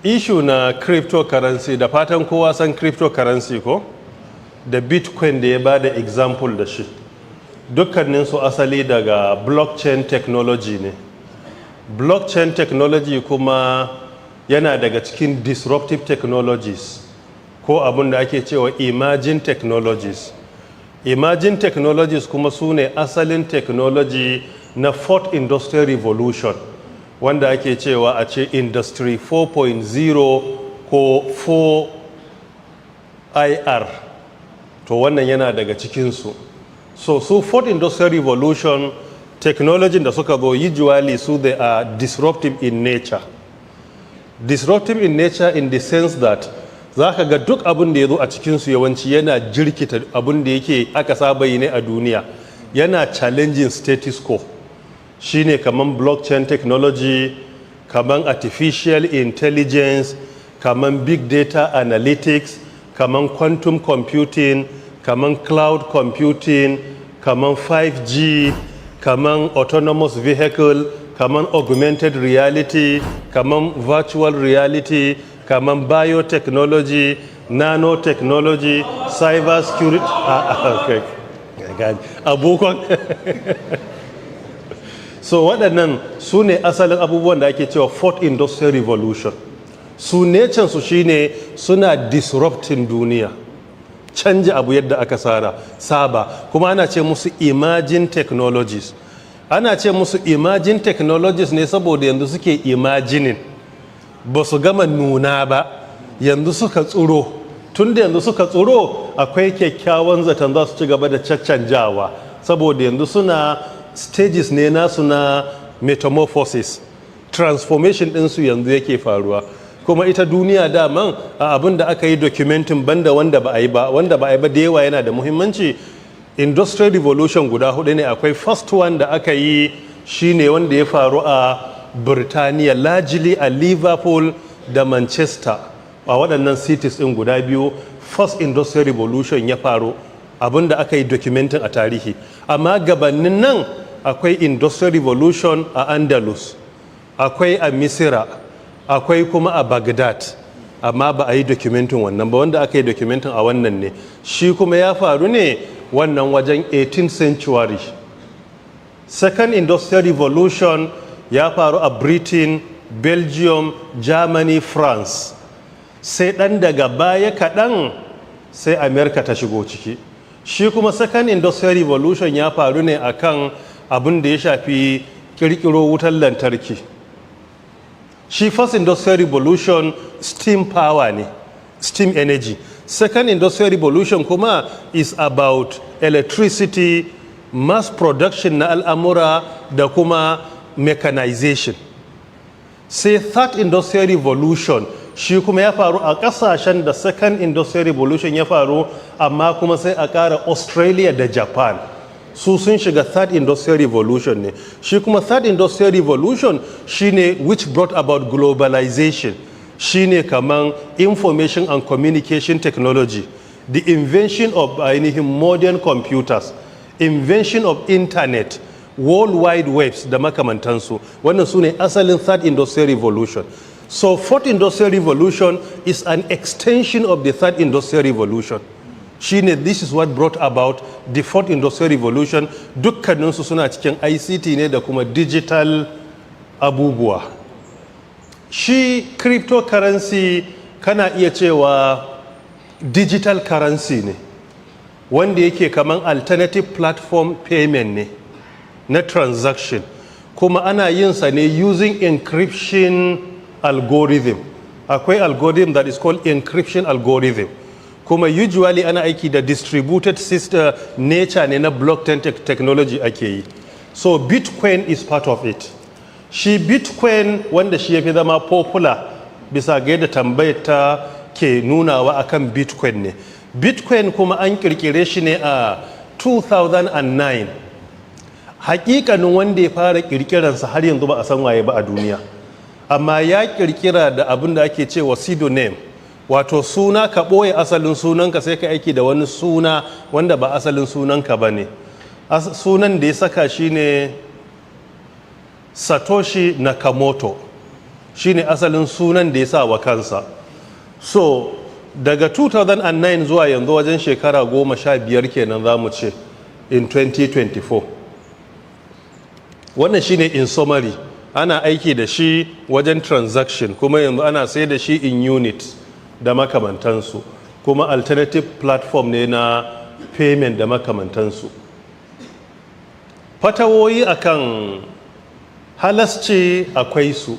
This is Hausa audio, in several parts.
Issue na cryptocurrency, da fatan kowa san cryptocurrency ko? Da Bitcoin da ya ba da example da shi. Dukkaninsu asali daga blockchain technology ne. Blockchain technology kuma yana daga cikin disruptive technologies ko abin da ake cewa emerging technologies. Emerging technologies kuma su ne asalin technology na fourth industrial revolution, wanda ake cewa a ce industry 4.0 ko 4IR. To wannan yana daga cikinsu. So fourth industrial revolution technology da suka zo usually they are disruptive in nature. Disruptive in nature in the sense that za ka ga duk abin da ya zo a cikinsu yawanci yana jirkita abin da yake aka saba yi ne a duniya, yana challenging status quo. Shine kaman blockchain technology, kaman artificial intelligence, kaman big data analytics, kaman quantum computing, kaman cloud computing, kaman 5G, kaman autonomous vehicle, kaman augmented reality, kaman virtual reality, kaman biotechnology, nanotechnology, cyber security. So waɗannan su ne asalin abubuwan da ake cewa fourth industrial revolution. Su necansu shine suna disrupting duniya, canja abu yadda aka saba, kuma ana ce musu emerging technologies. Ana ce musu emerging technologies ne saboda yanzu suke imagining, ba su gama nuna ba, yanzu suka tsuro. Tun da yanzu suka tsuro, akwai kyakkyawan zaton za su ci gaba da caccanjawa, saboda yanzu suna stages ne nasu na metamorphosis, transformation ɗinsu yanzu yake faruwa. Kuma ita duniya daman a abin da aka yi documentin banda wanda ba a yi ba da yawa yana da muhimmanci. Industrial revolution guda hudu ne. Akwai first one da aka yi shine wanda ya faru a Birtaniya, largely a Liverpool da Manchester, a waɗannan cities ɗin guda biyu. First industrial revolution ya faru, abin da aka yi documentin a tarihi. Amma gabanin nan akwai industrial revolution a Andalus, akwai a Misira, akwai kuma a Baghdad, amma ba a yi documentin wannan ba. Wanda aka yi documentin a wannan ne, shi kuma ya faru ne wannan wajen 18th century. Second industrial revolution ya faru a Britain, Belgium, Germany, France. Sai ɗan daga baya kaɗan sai America ta shigo ciki. Shi kuma second industrial revolution ya faru ne akan abin da ya shafi kirkiro wutar lantarki. Shi first industrial revolution steam power ne, steam energy. Second industrial revolution kuma is about electricity, mass production na al'amura da kuma mechanization. Sai third industrial revolution shi kuma ya faru a kasashen da second industrial revolution ya faru, amma kuma sai a ƙara Australia da Japan. Su sun shiga third industrial revolution ne. Shi kuma third industrial revolution shine which brought about globalization. Shine kaman information and communication technology, the invention of modern computers, invention of internet, world wide webs da makamantansu. Wannan su ne asalin third industrial revolution. So fourth industrial revolution is an extension of the third industrial revolution. This is what brought about the fourth industrial revolution. Dukkaninsu suna cikin ICT ne da kuma digital abubuwa. Shi cryptocurrency kana iya cewa digital currency ne, wanda yake kaman alternative platform payment ne na transaction, kuma ana yin sa ne using encryption algorithm. Akwai algorithm that is called encryption algorithm, kuma usually ana aiki da distributed system nature ne na blockchain technology ake yi. So Bitcoin is part of it. Shi Bitcoin wanda shi ya fi zama popular bisa ga yadda tambayar ta ke nunawa akan Bitcoin ne. Bitcoin kuma an kirkire shi ne a 2009. Hakikanin wanda ya fara kirkiransa har yanzu ba a san waye ba a duniya, amma ya kirkira da abin da ake cewa pseudonym, wato suna ka ɓoye asalin sunanka sai ka aiki da wani suna wanda ba asalin sunanka ba ne. Sunan da ya saka shi ne Satoshi Nakamoto. shine asalin sunan da ya sa wa kansa. So daga 2009 zuwa yanzu wajen shekara 15 kenan za mu ce in 2024. Wannan shine in summary, ana aiki da shi wajen transaction, kuma yanzu ana sai da shi in unit da makamantansu, kuma alternative platform ne na payment da makamantansu. Fatawoyi akan halasci akwai su,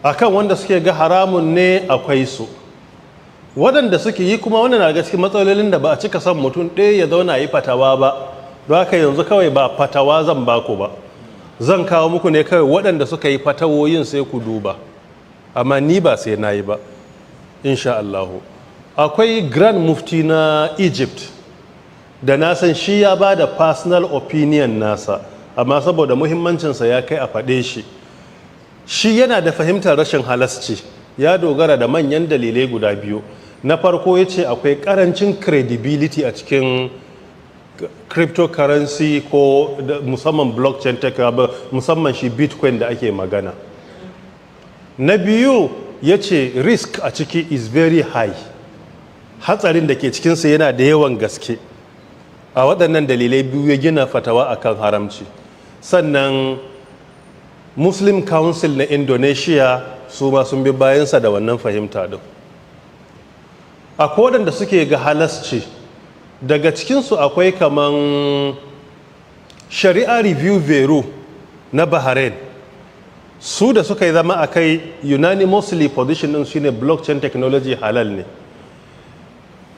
akan wanda suke ga haramun ne akwai su, waɗanda suke yi kuma wannan na gaske matsalolin da ba a cika son mutum ɗaya ya zauna yi fatawa ba, don haka yanzu kawai ba fatawa zan baku ba, zan kawo muku ne kawai waɗanda suka yi fatawoyin sai ku duba, amma ni ba sai na yi ba insha Allahu. Akwai grand mufti na Egypt da na san shi ya ba da personal opinion nasa, amma saboda muhimmancinsa ya kai a faɗe shi, shi yana da fahimtar rashin halasci, ya dogara da manyan dalilai guda biyu. Na farko ya ce akwai ƙarancin credibility a cikin cryptocurrency ko musamman blockchain tech, musamman shi bitcoin da ake magana. Na biyu ya ce risk a ciki is very high, hatsarin da ke cikinsa yana da yawan gaske. A waɗannan dalilai biyu ya gina fatawa akan haramci. Sannan Muslim Council na Indonesia su ma sun bi bayansa da wannan fahimta din. Akwai waɗanda suke ga halasci, daga cikinsu akwai kaman Sharia Review Bureau na Bahrain, su da suka yi zama a kai unanimously position din shine blockchain technology halal ne,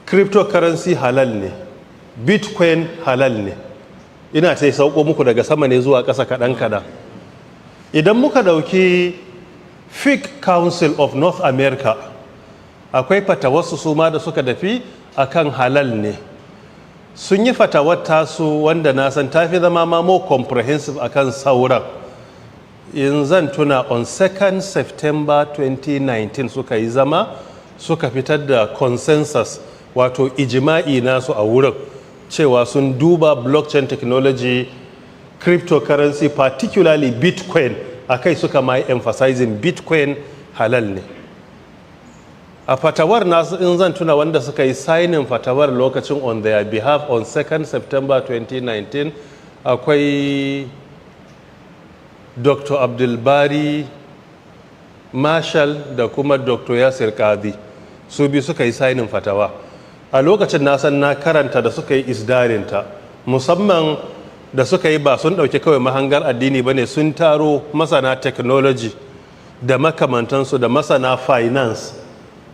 cryptocurrency halal ne, bitcoin halal ne. Ina sai sauko muku daga sama ne zuwa ƙasa kaɗan-kaɗan. Idan muka ɗauki Fiqh Council of North America, akwai fatawarsu su ma da suka dafi akan halal ne. Sun yi fatawar tasu wanda na san tafi zama ma more comprehensive akan sauran. In zan tuna on 2nd September 2019 suka yi zama, suka fitar da consensus, wato ijima'i nasu a wurin cewa sun duba blockchain technology, cryptocurrency, particularly bitcoin, akai suka mai emphasizing bitcoin halal ne. A fatawar nasu in zan tuna wanda suka yi signing fatawar lokacin on their behalf on 2nd September 2019 akwai Dr. Abdulbari Marshall da kuma Dr. Yasir Qadhi, su biyu suka yi signing fatawa. A lokacin na san na karanta da suka yi isdarinta, musamman da suka yi ba sun ɗauki kawai mahangar addini ba ne, sun taro masana technology da makamantansu da masana finance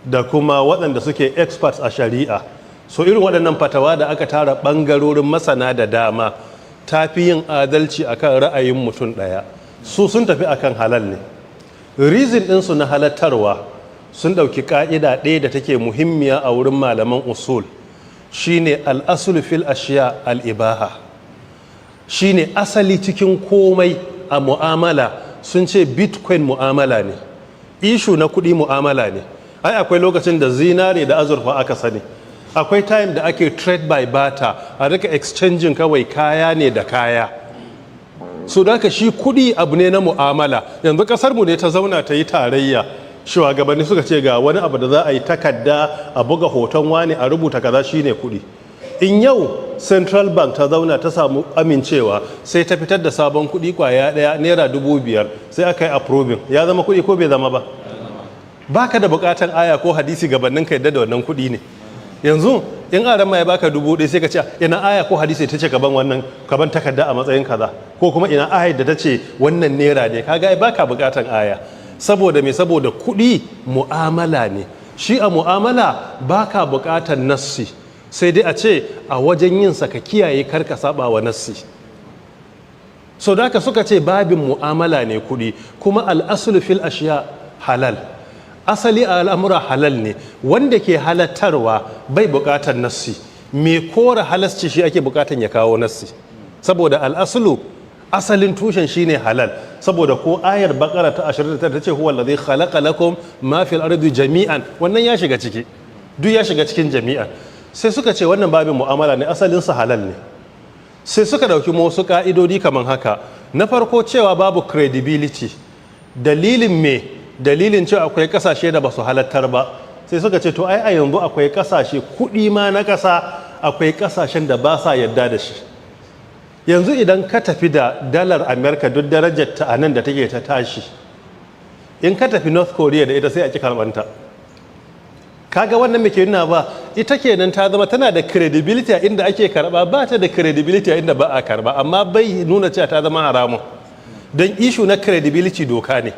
da kuma waɗanda suke experts a shari'a. So irin waɗannan fatawa da aka tara ɓangarorin masana da dama ta fi yin adalci akan ra'ayin mutum ɗaya. Su sun tafi akan halal ne. Reason ɗinsu na halattarwa sun ɗauki ƙa'ida ɗaya da take muhimmiya a wurin malaman usul, shine al'asul fil ashiya al'ibaha, shine asali cikin komai a mu'amala. Sun ce bitcoin mu'amala ne, ishu na kuɗi mu'amala ne. Ai akwai lokacin da zinare da azurfa aka sani, akwai time da ake trade by barter, a rika exchanging kawai kaya ne da kaya. So da shi kuɗi abu ne na mu'amala. Yanzu ƙasarmu ne ta zauna ta yi tarayya, shugabanni suka ce ga wani abu da za a yi takarda a buga hoton wani a rubuta kaza shine kuɗi. In yau central bank ta zauna ta samu amincewa sai ta fitar da sabon kuɗi kwaya ɗaya naira 5,000 sai aka yi approving, ya zama kuɗi ko bai zama ba? Baka da bukatan aya ko hadisi gabanin ka yadda da wannan kuɗi ne. Yanzu in aran ma ya baka 1,000 sai ka ce ina aya ko hadisi ta ce kaban wannan, kaban takarda a matsayin kaza, ko kuma ina ayar da ta ce wannan naira ne, kaga ai baka bukatan aya. Saboda me? Saboda kuɗi mu'amala ne. Shi a mu'amala baka bukatan nassi, sai dai a ce a wajen yin sa ka kiyaye kar ka saba wa nassi. So da suka ce babin mu'amala ne kuɗi, kuma al'aslu fil ashiya halal. Asali a al'amura halal ne, wanda ke halattarwa bai bukatar nassi, mai kora halasci shi ake bukatan ya kawo nassi. Saboda al'asulu asalin tushen shine halal, saboda ko ayar bakara ta 29 ta ce huwa allazi khalaqa lakum ma fil ardi jami'an, wannan ya shiga ciki, duk ya shiga cikin jami'an. Sai suka ce wannan babin mu'amala ne, asalin sa halal ne. Sai suka dauki wasu ka'idodi kaman haka. Na farko cewa babu credibility, dalilin me dalilin cewa akwai kasashe da ba su halattar ba, sai suka ce to ai a yanzu akwai kasashe kuɗi ma na ƙasa, akwai kasashen da ba sa yadda da shi. Yanzu idan ka tafi da dalar Amerika duk darajar ta a nan da take ta tashi, in ka tafi North Korea da ita sai a ki karɓanta. Kaga wannan muke nuna ba, ita kenan ta zama tana da credibility a inda ake karba, ba ta da credibility a inda ba a karba, amma bai nuna cewa ta zama haramun, don issue na credibility doka ne.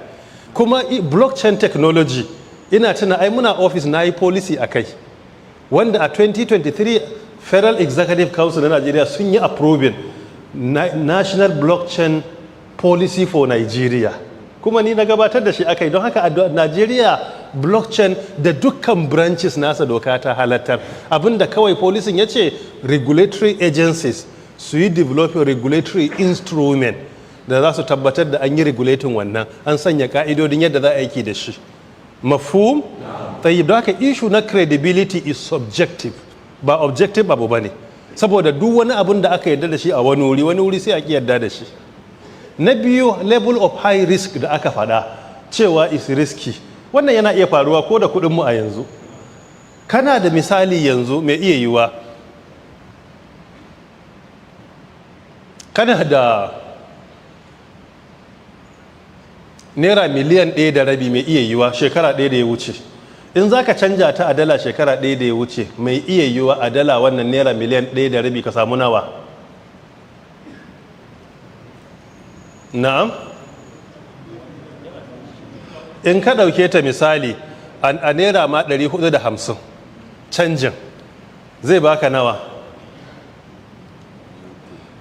Kuma blockchain technology, ina tuna ai muna office na yi policy a kai, wanda a 2023 Federal Executive Council na Nigeria sun yi approving National Blockchain Policy for Nigeria, kuma ni na gabatar da shi aka yi. Don haka a Nigeria blockchain da dukkan branches nasa doka ta halattar. Abinda kawai policing ya ce regulatory agencies su yi developing regulatory instrument da za su tabbatar da an yi regulating wannan, an sanya ka'idodin yadda za a aiki da shi. Mafhum? Tayyib. Da haka issue na credibility is subjective, ba objective abu bane, saboda duk wani abun da aka yarda da shi a wani wuri sai a ki yarda da shi. Na biyu, level of high risk da aka faɗa cewa is risky, wannan yana iya faruwa ko da kuɗinmu a yanzu. Kana da misali yanzu mai iya yiwa, kana da naira miliyan 1.5 mai iya yiwa shekara 1 da ya wuce, in za ka canja ta a dala shekara 1 da ya wuce, mai iya yiwa a dala wannan naira miliyan 1.5 ka samu nawa? Na'am? In ka ɗauke ta misali a naira ma 450 canjin zai baka nawa?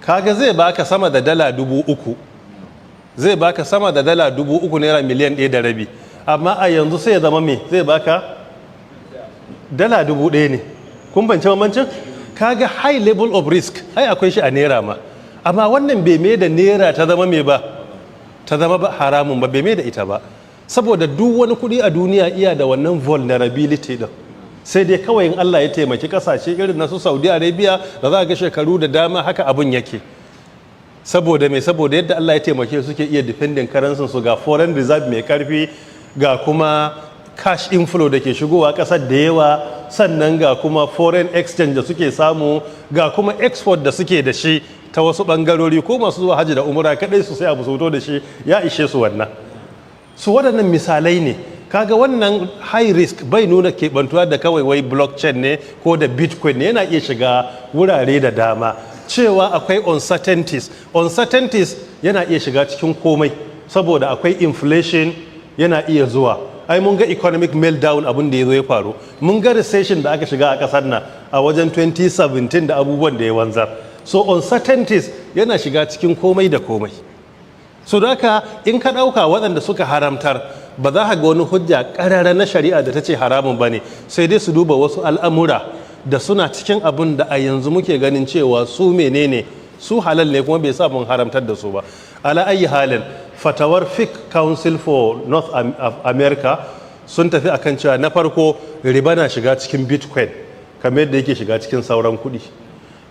Kaga zai baka sama da dala 3,000, zai baka sama da dala 3,000 naira miliyan 1.5, amma a yanzu sai ya zama me zai baka dala 1,000 ne. Kun bance mamancin? Kaga high level of risk ai akwai shi a naira ma, amma wannan bai mai da naira ta zama mai ba, ta zama ba haramun ba, bai mai da ita ba, saboda duk wani kudi a duniya iya da wannan vulnerability din. Sai dai kawai in Allah ya taimaki kasashe irin na su Saudi Arabia da za a ga shekaru da dama haka abun yake, saboda mai, saboda yadda Allah ya taimake suke iya defending currency su, ga foreign reserve mai karfi, ga kuma cash inflow da ke shigowa kasar da yawa, sannan ga kuma foreign exchange da suke samu, ga kuma export da suke da shi ta wasu bangarori, ko masu zuwa hajji da umura kadai su sai abu sauto da shi ya ishe su wannan. Su waɗannan misalai ne. Kaga wannan high risk bai nuna keɓantuwa da kawai wai blockchain ne ko da bitcoin ne, yana iya shiga wurare da dama. Cewa akwai uncertainties yana iya shiga cikin komai, saboda akwai inflation yana iya zuwa. Ai mun ga economic meltdown abin da ya zo ya faru, mun ga recession da aka shiga a ƙasar nan a wajen 2017 da abubuwan da ya wanzar. So uncertainties yana shiga cikin komai da komai. So da haka in ka ɗauka waɗanda suka haramtar, ba za ka ga wani hujja ƙarara na shari'a da ta ce haramun ba ne, sai dai su duba wasu al'amura da suna cikin abin da a yanzu muke ganin cewa su menene, su halal ne kuma bai sa mun haramtar da su ba. Ala ayi halin, fatawar Fiqh Council for North America sun tafi akan cewa na farko riba na shiga cikin bitcoin kamar yadda yake shiga cikin sauran kuɗi.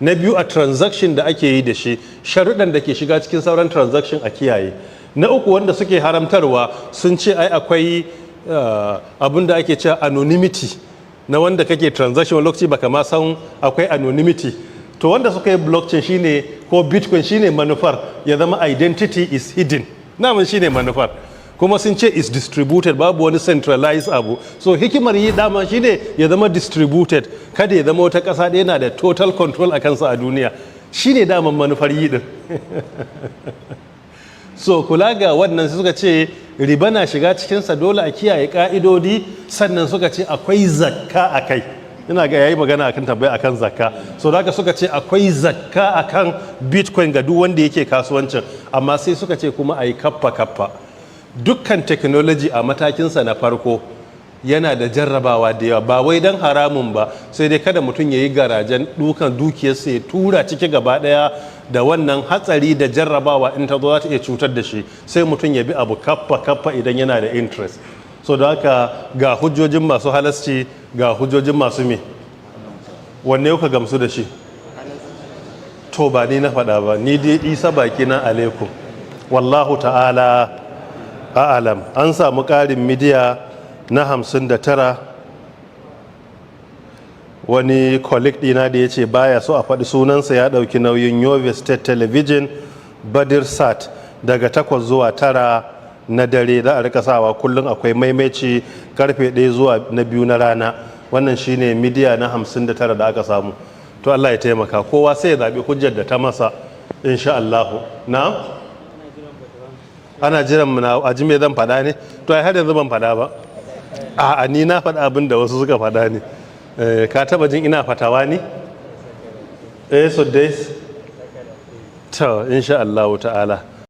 Na biyu, a transaction da ake yi da shi, sharuɗan da ke shiga cikin sauran transaction a kiyaye. Na uku, wanda suke haramtarwa sun ce ai akwai abin da ake cewa anonymity na wanda kake transaction lokaci baka ma san akwai anonymity. To wanda suka yi blockchain shine ko bitcoin shine manufar ya zama identity is hidden, namun shine manufar, kuma sun ce is distributed, babu wani centralized abu. So hikimar yi dama shine ya zama distributed, kada ya zama wata ƙasa ɗaya na da total control a kansa a duniya, shine daman manufar yi din. So kula ga wannan suka ce riba na shiga cikinsa, dole a kiyaye ka'idodi, sannan suka ce akwai zakka a kai. Ina ga yayi magana akan tambaya akan zakka, so da suka ce akwai zakka akan bitcoin ga duk wanda yake kasuwancin, amma sai suka ce kuma a yi kaffa. Dukkan technology a matakinsa na farko yana da jarrabawa da yawa, ba wai don haramun ba, sai dai kada mutum ya yi garajen dukan dukiyarsa ya tura ciki gaba daya da wannan hatsari da jarrabawa in ta zo za ta iya cutar da shi, sai mutum ya bi abu kaffa idan yana da interest. So da haka ga hujjojin masu halasci, ga hujjojin masu me, wanne yau ka gamsu da shi? To ba ni na faɗa ba, ni dai isa baki na alaikum, wallahu ta'ala a'alam. An samu ƙarin midiya na 59. Wani colleague ɗina da ya ce baya so a faɗi sunansa ya ɗauki nauyin Yobe State Television Badir Sat daga 8 zuwa 9 na dare za a rika sawa kullum, akwai maimaici karfe 1 zuwa na 2 na rana. Wannan shine midiya na 59 da aka samu. To Allah ya taimaka, kowa sai ya zaɓi hujjar da ta masa insha Allah. Na? Ana jiran mu na aji me zan faɗa ne? To ai har yanzu ban faɗa ba. A'a ni na faɗa abin da wasu suka faɗa ne. Ka taba jin ina fatawa ne? So dai to insha Allah ta'ala